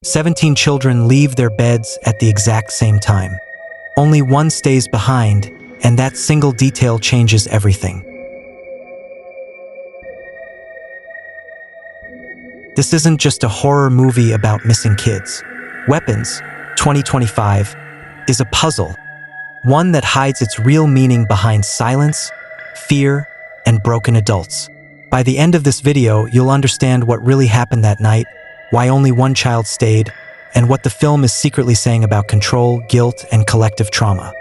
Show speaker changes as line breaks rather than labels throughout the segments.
17 children leave their beds at the exact same time. Only one stays behind, and that single detail changes everything. This isn't just a horror movie about missing kids. Weapons, 2025, is a puzzle, one that hides its real meaning behind silence, fear, and broken adults. By the end of this video, you'll understand what really happened that night, why only one child stayed, and what the film is secretly saying about control, guilt, and collective trauma.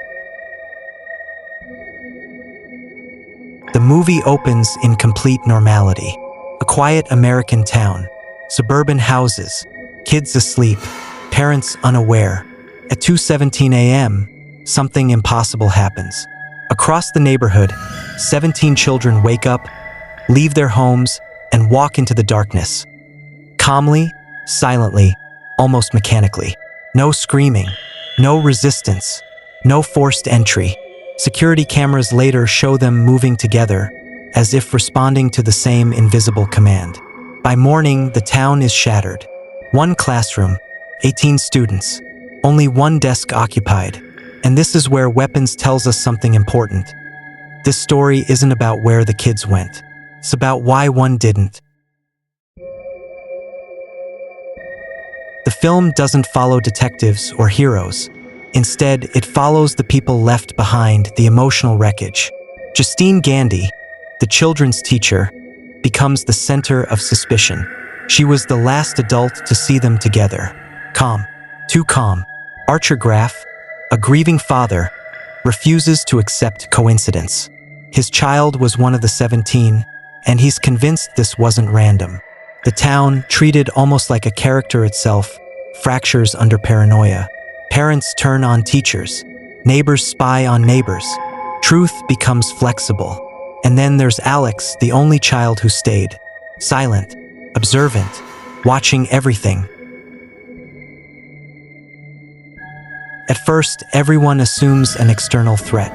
The movie opens in complete normality. A quiet American town, suburban houses, kids asleep, parents unaware. At 2:17 a.m., something impossible happens. Across the neighborhood, 17 children wake up, leave their homes, and walk into the darkness. Calmly, silently, almost mechanically. No screaming, no resistance, no forced entry. Security cameras later show them moving together, as if responding to the same invisible command. By morning, the town is shattered. One classroom, 18 students, only one desk occupied. And this is where Weapons tells us something important. This story isn't about where the kids went. It's about why one didn't. The film doesn't follow detectives or heroes. Instead, it follows the people left behind, the emotional wreckage. Justine Gandy, the children's teacher, becomes the center of suspicion. She was the last adult to see them together. Calm. Too calm. Archer Graff, a grieving father, refuses to accept coincidence. His child was one of the 17, and he's convinced this wasn't random. The town, treated almost like a character itself, fractures under paranoia. Parents turn on teachers. Neighbors spy on neighbors. Truth becomes flexible. And then there's Alex, the only child who stayed. Silent, observant, watching everything. At first, everyone assumes an external threat.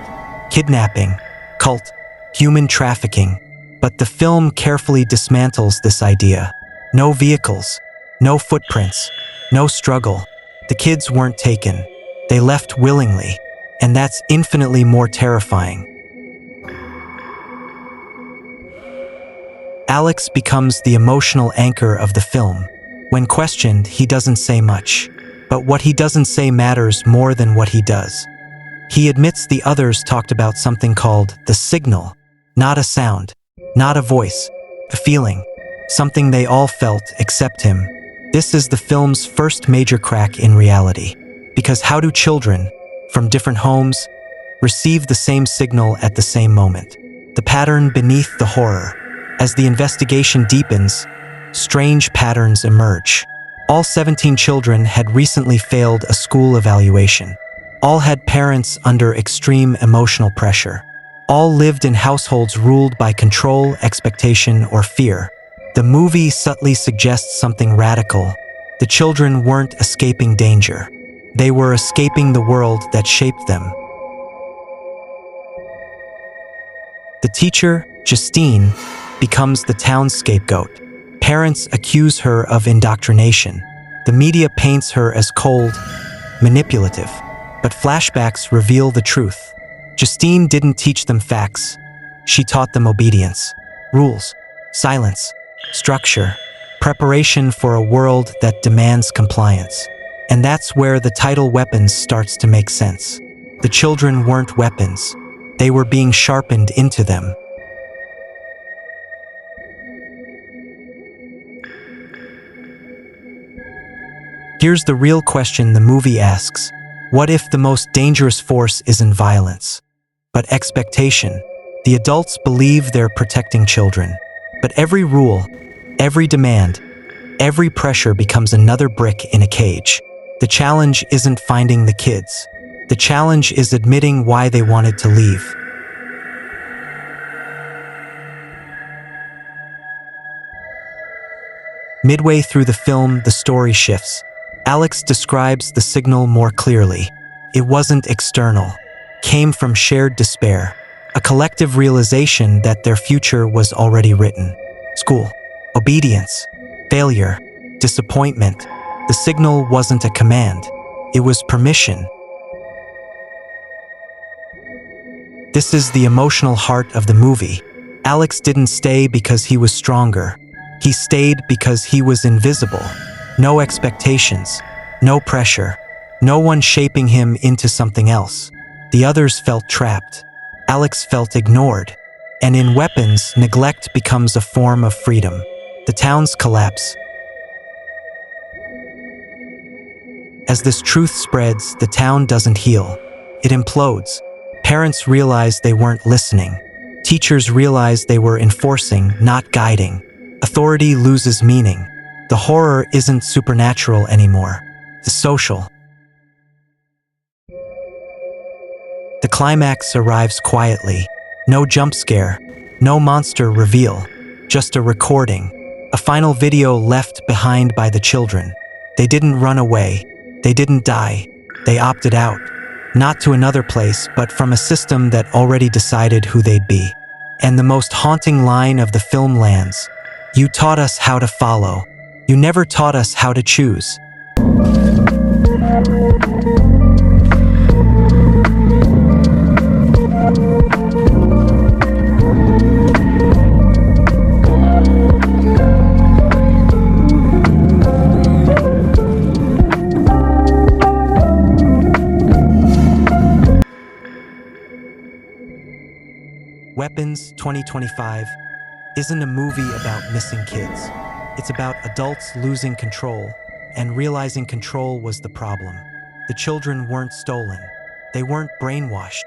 Kidnapping, cult, human trafficking. But the film carefully dismantles this idea. No vehicles, no footprints, no struggle. The kids weren't taken. They left willingly. And that's infinitely more terrifying. Alex becomes the emotional anchor of the film. When questioned, he doesn't say much. But what he doesn't say matters more than what he does. He admits the others talked about something called the signal. Not a sound, not a voice, a feeling. Something they all felt except him. This is the film's first major crack in reality. Because how do children, from different homes, receive the same signal at the same moment? The pattern beneath the horror. As the investigation deepens, strange patterns emerge. All 17 children had recently failed a school evaluation. All had parents under extreme emotional pressure. All lived in households ruled by control, expectation, or fear. The movie subtly suggests something radical. The children weren't escaping danger. They were escaping the world that shaped them. The teacher, Justine, becomes the town's scapegoat. Parents accuse her of indoctrination. The media paints her as cold, manipulative. But flashbacks reveal the truth. Justine didn't teach them facts. She taught them obedience, rules, silence, structure, preparation for a world that demands compliance. And that's where the title Weapons starts to make sense. The children weren't weapons. They were being sharpened into them. Here's the real question the movie asks. What if the most dangerous force isn't violence, but expectation? The adults believe they're protecting children. But every rule, every demand, every pressure becomes another brick in a cage. The challenge isn't finding the kids. The challenge is admitting why they wanted to leave. Midway through the film, the story shifts. Alex describes the signal more clearly. It wasn't external. Came from shared despair. A collective realization that their future was already written. School, obedience, failure, disappointment. The signal wasn't a command. It was permission. This is the emotional heart of the movie. Alex didn't stay because he was stronger. He stayed because he was invisible. No expectations, no pressure, no one shaping him into something else. The others felt trapped. Alex felt ignored. And in Weapons, neglect becomes a form of freedom. The towns collapse. As this truth spreads, the town doesn't heal. It implodes. Parents realize they weren't listening. Teachers realize they were enforcing, not guiding. Authority loses meaning. The horror isn't supernatural anymore. It's social. The climax arrives quietly. No jump scare, no monster reveal, just a recording. A final video left behind by the children. They didn't run away. They didn't die. They opted out. Not to another place, but from a system that already decided who they'd be. And the most haunting line of the film lands. You taught us how to follow. You never taught us how to choose. Weapons 2025 isn't a movie about missing kids. It's about adults losing control and realizing control was the problem. The children weren't stolen. They weren't brainwashed.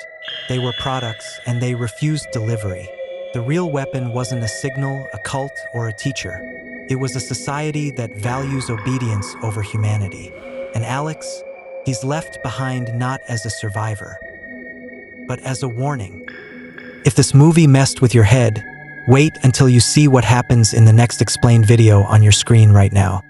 They were products and they refused delivery. The real weapon wasn't a signal, a cult, or a teacher. It was a society that values obedience over humanity. And Alex, he's left behind not as a survivor, but as a warning. If this movie messed with your head, wait until you see what happens in the next explained video on your screen right now.